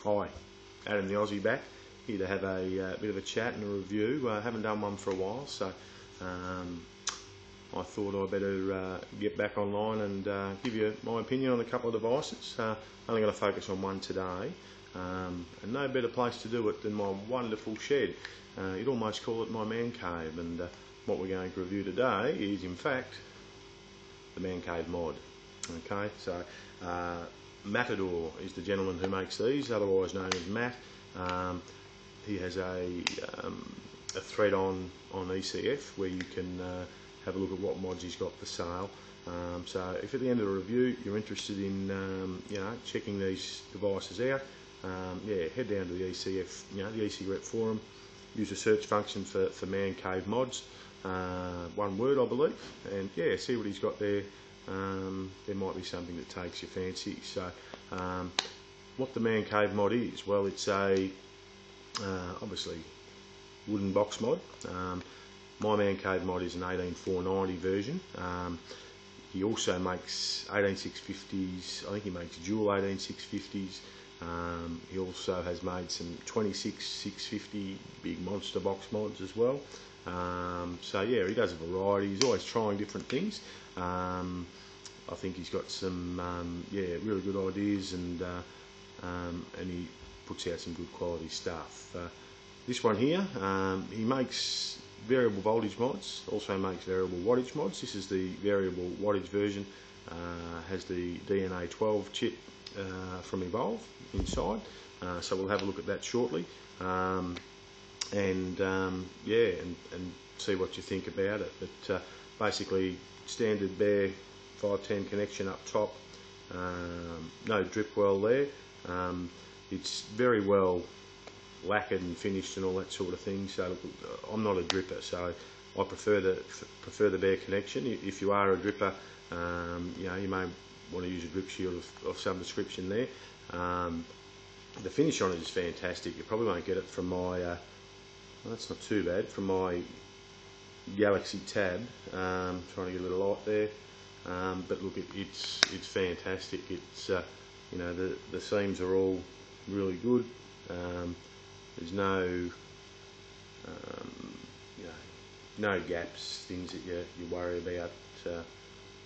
Hi, Adam the Aussie back, here to have a bit of a chat and a review. I haven't done one for a while, so I thought I'd better get back online and give you my opinion on a couple of devices. Only going to focus on one today, and no better place to do it than my wonderful shed. You'd almost call it my man cave, and what we're going to review today is in fact the man cave mod. Okay, so Matador is the gentleman who makes these, otherwise known as Matt. He has a thread on ECF where you can have a look at what mods he's got for sale. So if at the end of the review you're interested in checking these devices out, yeah, head down to the ECF, the e-cigarette forum, use the search function for man cave mods, one word I believe, and yeah, see what he's got there. There might be something that takes your fancy. So what the man cave mod is, well, it's a obviously wooden box mod. My man cave mod is an 18490 version. He also makes 18650s. I think he makes dual 18650s. He also has made some 26650 big monster box mods as well. So yeah, he does a variety. He's always trying different things. I think he's got some yeah, really good ideas, and he puts out some good quality stuff. This one here, he makes variable voltage mods, also makes variable wattage mods. This is the variable wattage version, has the DNA 12 chip from Evolv inside, so we'll have a look at that shortly, and yeah, and see what you think about it. But basically standard bare 510 connection up top, no drip well there. It's very well lacquered and finished and all that sort of thing. So I'm not a dripper, so I prefer the bare connection. If you are a dripper, you may want to use a drip shield of some description there. The finish on it is fantastic. You probably won't get it from my well, that's not too bad, from my Galaxy Tab. Trying to get a little light there, but look, it's fantastic. It's the seams are all really good. There's no no gaps, things that you worry about.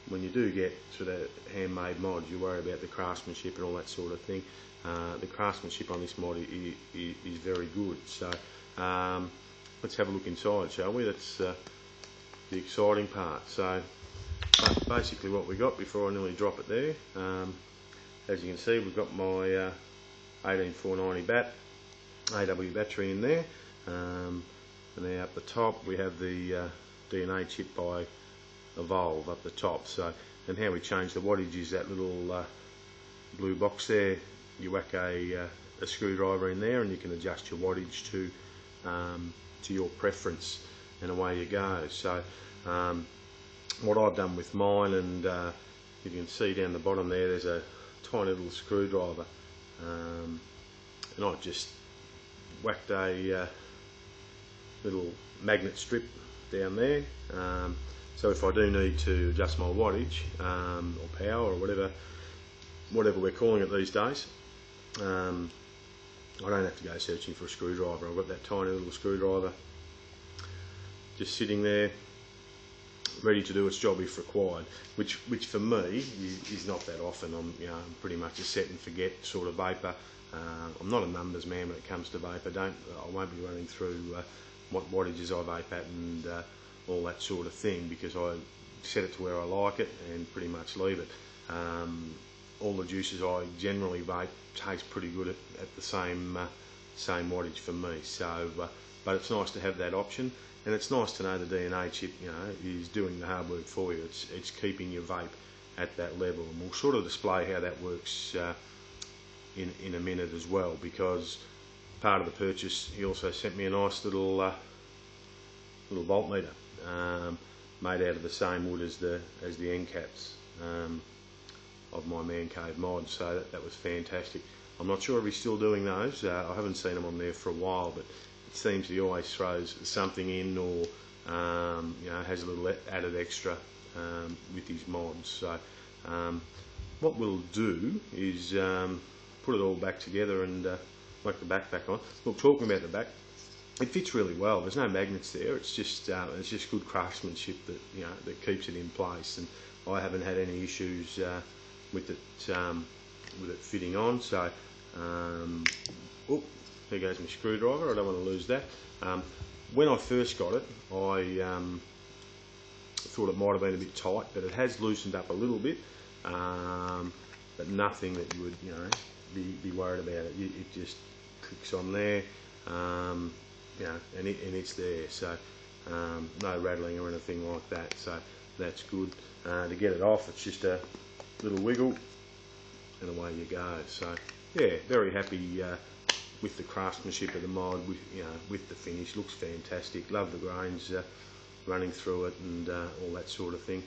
When you do get sort of handmade mods, you worry about the craftsmanship and all that sort of thing. The craftsmanship on this mod is very good. So let's have a look inside, shall we? That's the exciting part. So basically what we got, before I nearly drop it there, as you can see, we've got my 18490 AW battery in there, and then up the top we have the DNA chip by Evolv up the top. So, and how we change the wattage is that little blue box there. You whack a screwdriver in there and you can adjust your wattage to your preference, and away you go. So what I've done with mine, and you can see down the bottom there's a tiny little screwdriver, and I've just whacked a little magnet strip down there. So if I do need to adjust my wattage or power or whatever we're calling it these days, I don't have to go searching for a screwdriver. I've got that tiny little screwdriver just sitting there, ready to do its job if required, which for me is not that often. I'm pretty much a set and forget sort of vapor. I'm not a numbers man when it comes to vapor. I won't be running through what wattages I vape at and all that sort of thing, because I set it to where I like it and pretty much leave it. All the juices I generally vape taste pretty good at the same wattage for me. So, but it's nice to have that option, and it's nice to know the DNA chip, is doing the hard work for you. It's keeping your vape at that level, and we'll sort of display how that works in a minute as well, because part of the purchase he also sent me a nice little voltmeter made out of the same wood as the end caps of my man cave mod. So that was fantastic. I'm not sure if he's still doing those. I haven't seen him on there for a while, but it seems he always throws something in, or has a little added extra with his mods. So what we'll do is put it all back together and work the back on. Look, talking about the back, it fits really well. There's no magnets there. It's just good craftsmanship that that keeps it in place, and I haven't had any issues with it fitting on. So, oh, there goes my screwdriver. I don't want to lose that. When I first got it, I thought it might have been a bit tight, but it has loosened up a little bit, but nothing that you would be worried about. It just clicks on there. And it's there, so no rattling or anything like that, so that's good. To get it off, it's just a little wiggle and away you go. So yeah, very happy with the craftsmanship of the mod, with the finish. Looks fantastic. Love the grains running through it and all that sort of thing.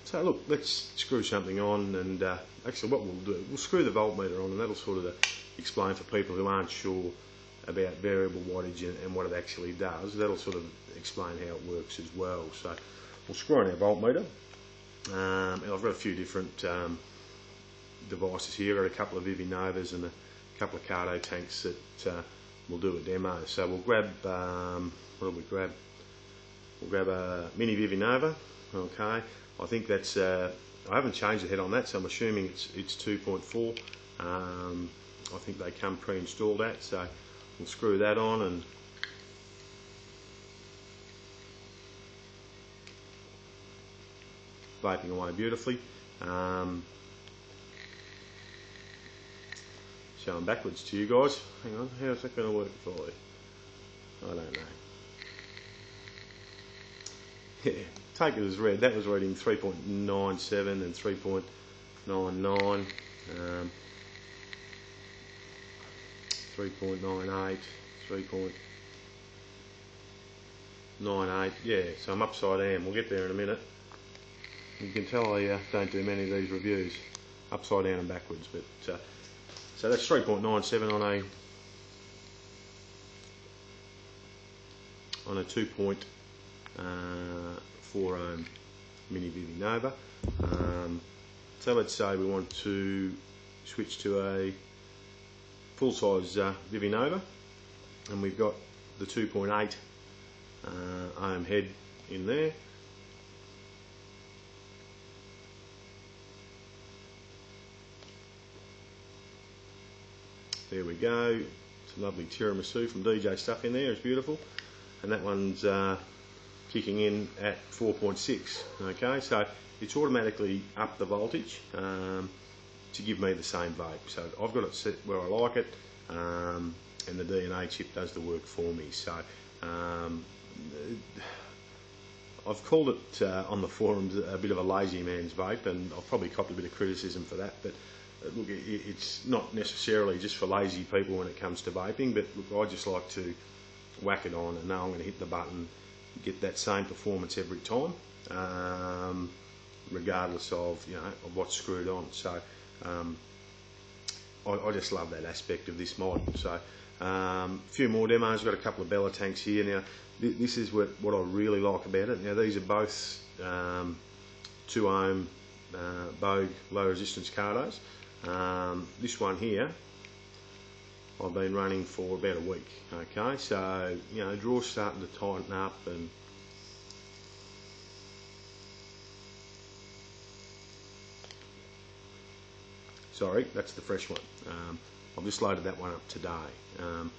So look, let's screw something on, and actually what we'll do, we'll screw the voltmeter on, and that'll sort of explain for people who aren't sure about variable wattage and what it actually does. That'll sort of explain how it works as well. So we'll screw on our voltmeter, and I've got a few different devices here. I've got a couple of Evolvs and a couple of Cardo tanks that we'll do a demo. So we'll grab, what do we grab? We'll grab a mini Evolv. Okay, I think that's, I haven't changed the head on that, so I'm assuming it's 2.4. I think they come pre-installed at, so we'll screw that on and vaping away beautifully. Showing backwards to you guys. Hang on, how's that going to work for you? I don't know. Yeah, take it as read. That was reading 3.97 and 3.99. 3.98, 3.98, yeah, so I'm upside down. We'll get there in a minute. You can tell I don't do many of these reviews upside down and backwards, but so that's 3.97 on a 2.4 ohm mini Evolv. So let's say we want to switch to a full-size Evolv, and we've got the 2.8 ohm head in there. There we go. Some lovely tiramisu from DJ Stuff in there. It's beautiful, and that one's kicking in at 4.6. Okay, so it's automatically up the voltage to give me the same vape. So I've got it set where I like it, and the DNA chip does the work for me. So I've called it on the forums a bit of a lazy man's vape, and I've probably copped a bit of criticism for that, but look, it's not necessarily just for lazy people when it comes to vaping, but look, I just like to whack it on and know I'm going to hit the button, get that same performance every time, regardless of of what's screwed on. So I just love that aspect of this mod. So a few more demos. I've got a couple of Bella tanks here. Now this is what I really like about it. Now these are both 2 ohm Bogue low resistance Cardos. This one here I've been running for about a week. Okay, so draw's starting to tighten up, and sorry, that's the fresh one. I've just loaded that one up today, and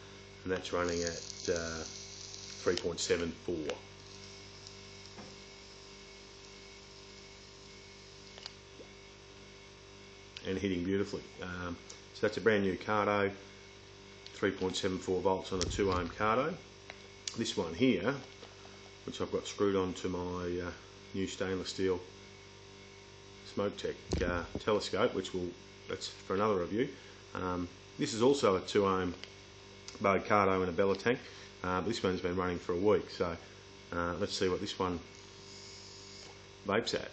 that's running at 3.74. And hitting beautifully. So that's a brand new Cardo, 3.74 volts on a 2 ohm Cardo. This one here, which I've got screwed onto my new stainless steel Smoke Tech telescope, that's for another review. This is also a 2 ohm Bogue Cardo in a Bella tank. This one's been running for a week, so let's see what this one vapes at.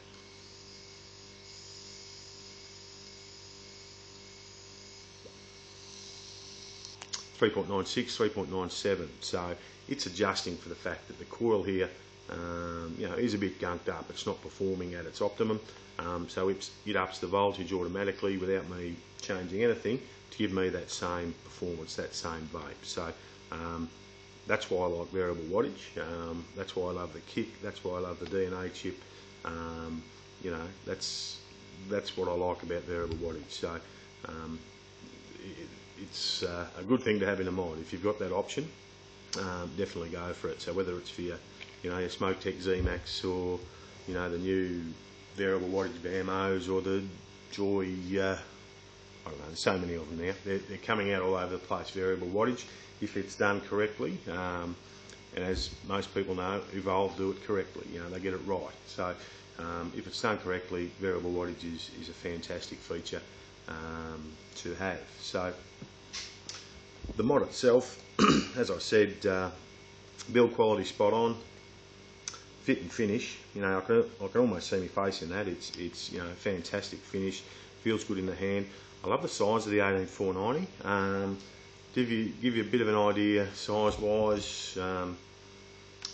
3.96, 3.97, so it's adjusting for the fact that the coil here you know, is a bit gunked up. It's not performing at its optimum, so it ups the voltage automatically without me changing anything to give me that same performance, that same vape. So that's why I like variable wattage. That's why I love the kick. That's why I love the DNA chip. You know, that's what I like about variable wattage. So it's a good thing to have in a mod. If you've got that option, definitely go for it. So whether it's for your, you know, your Smoke-Tech Z-Max, or you know, the new variable wattage BMOs, or the Joy, I don't know, there's so many of them now. They're coming out all over the place, variable wattage, if it's done correctly. And as most people know, Evolv do it correctly. You know, they get it right. So if it's done correctly, variable wattage is a fantastic feature to have. So the mod itself, as I said, build quality spot on, fit and finish. You know, I can almost see my face in that. It's you know, fantastic finish, feels good in the hand. I love the size of the 18490. Give you a bit of an idea size wise.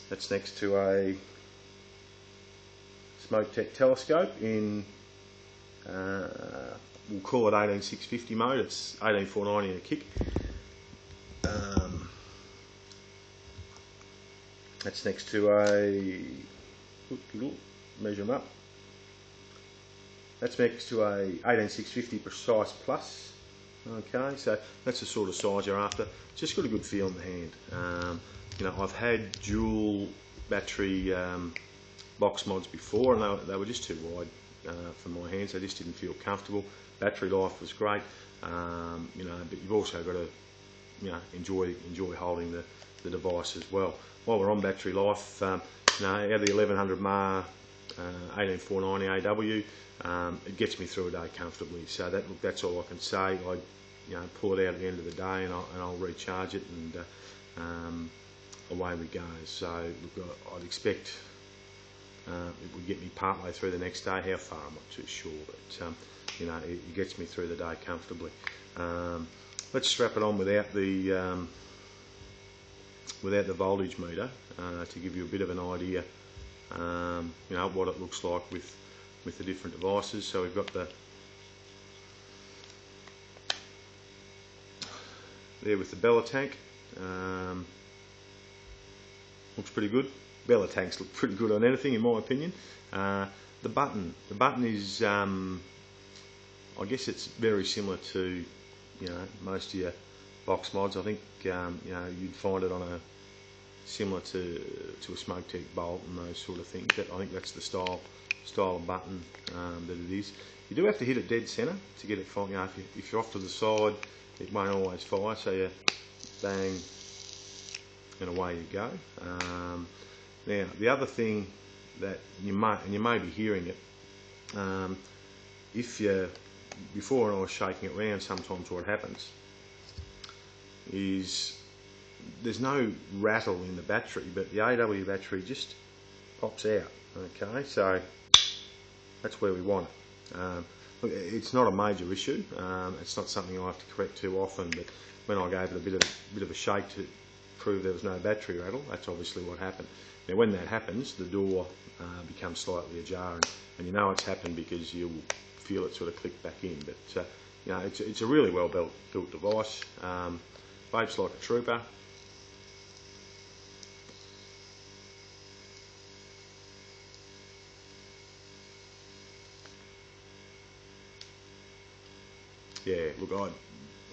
That's next to a Smoke-Tech telescope in, we'll call it 18650 mode. It's 18490 in a kick. That's next to a, measure them up. That's next to a 18650 Precise Plus. Okay, so that's the sort of size you're after. Just got a good feel in the hand. You know, I've had dual battery box mods before, and they were just too wide for my hands. They just didn't feel comfortable. Battery life was great, you know, but you've also got to, you know, enjoy holding the device as well. While we're on battery life, you know, out of the 1100 mAh 18490 AW, it gets me through a day comfortably. So that's all I can say. I, you know, pull it out at the end of the day, and I'll recharge it, and away we go. So look, I'd expect it would get me partway through the next day. How far, I'm not too sure, but you know, it gets me through the day comfortably. Let's strap it on without the voltage meter to give you a bit of an idea, you know, what it looks like with the different devices. So we've got there with the Bella tank. Looks pretty good. Bella tanks look pretty good on anything, in my opinion. The button is, I guess it's very similar to, you know, most of your box mods. I think you know, you'd find it on a similar to a Smoke-Tech bolt and those sort of things. I think that's the style of button that it is. You do have to hit it dead centre to get it firing. You know, if you're off to the side, it won't always fire. So you bang, and away you go. Now the other thing that you may be hearing it, before I was shaking it around, sometimes what happens is there's no rattle in the battery, but the AW battery just pops out. Okay, so that's where we want it. Look, it's not a major issue. It's not something I have to correct too often, but when I gave it a bit of a shake to prove there was no battery rattle, that's obviously what happened. Now when that happens, the door becomes slightly ajar, and you know it's happened because you'll feel it sort of click back in. But you know, it's a really well built device. Vape's like a trooper. Yeah, look, I'd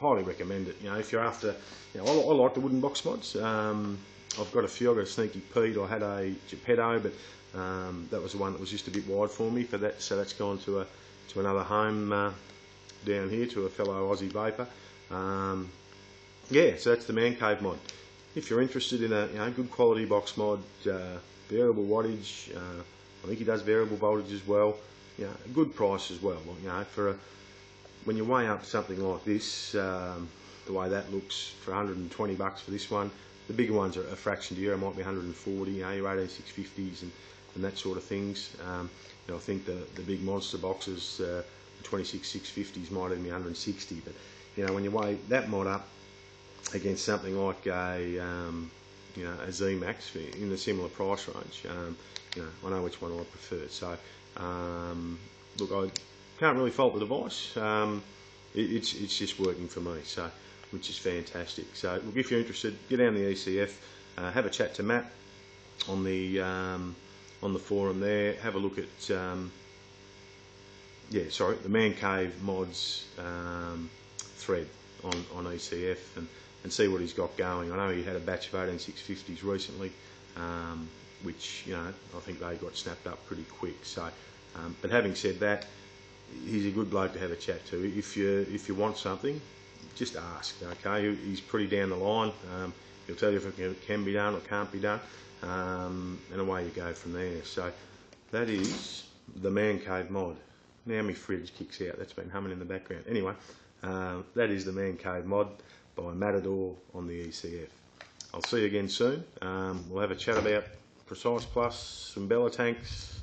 highly recommend it. You know, if you're after, you know, I like the wooden box mods. I've got a few. I've got a Sneaky Pete. I had a Geppetto, but that was the one that was just a bit wide for me for that. So that's gone to another home down here, to a fellow Aussie vapor. Yeah, so that's the Man Cave mod. If you're interested in a, you know, good quality box mod, variable wattage, I think he does variable voltage as well. You know, a good price as well. You know, when you weigh up something like this, the way that looks, for 120 bucks for this one. The bigger ones are a fraction dearer, might be 140, you know, your 18650s and that sort of things. You know, I think the big monster boxes, the 26650s might even be 160, but you know, when you weigh that mod up against something like a a Z-Max in a similar price range. I know which one I prefer. So look, I can't really fault the device. It's just working for me, so which is fantastic. So look, if you're interested, get down the ECF, have a chat to Matt on the forum there. Have a look at the Man Cave Mods thread on ECF and see what he's got going. I know he had a batch of 18650s recently, which I think they got snapped up pretty quick. So, but having said that, he's a good bloke to have a chat to. If you want something, just ask. Okay, he's pretty down the line. He'll tell you if it can be done or can't be done, and away you go from there. So that is the Man Cave mod. Now my fridge kicks out. That's been humming in the background. Anyway, that is the Man Cave mod by Matador on the ECF. I'll see you again soon. We'll have a chat about Precise Plus, some Bella tanks,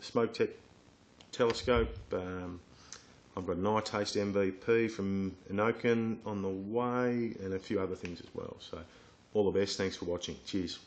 smoke tech telescope. I've got an eye taste MVP from Inokin on the way, and a few other things as well. So all the best. Thanks for watching. Cheers.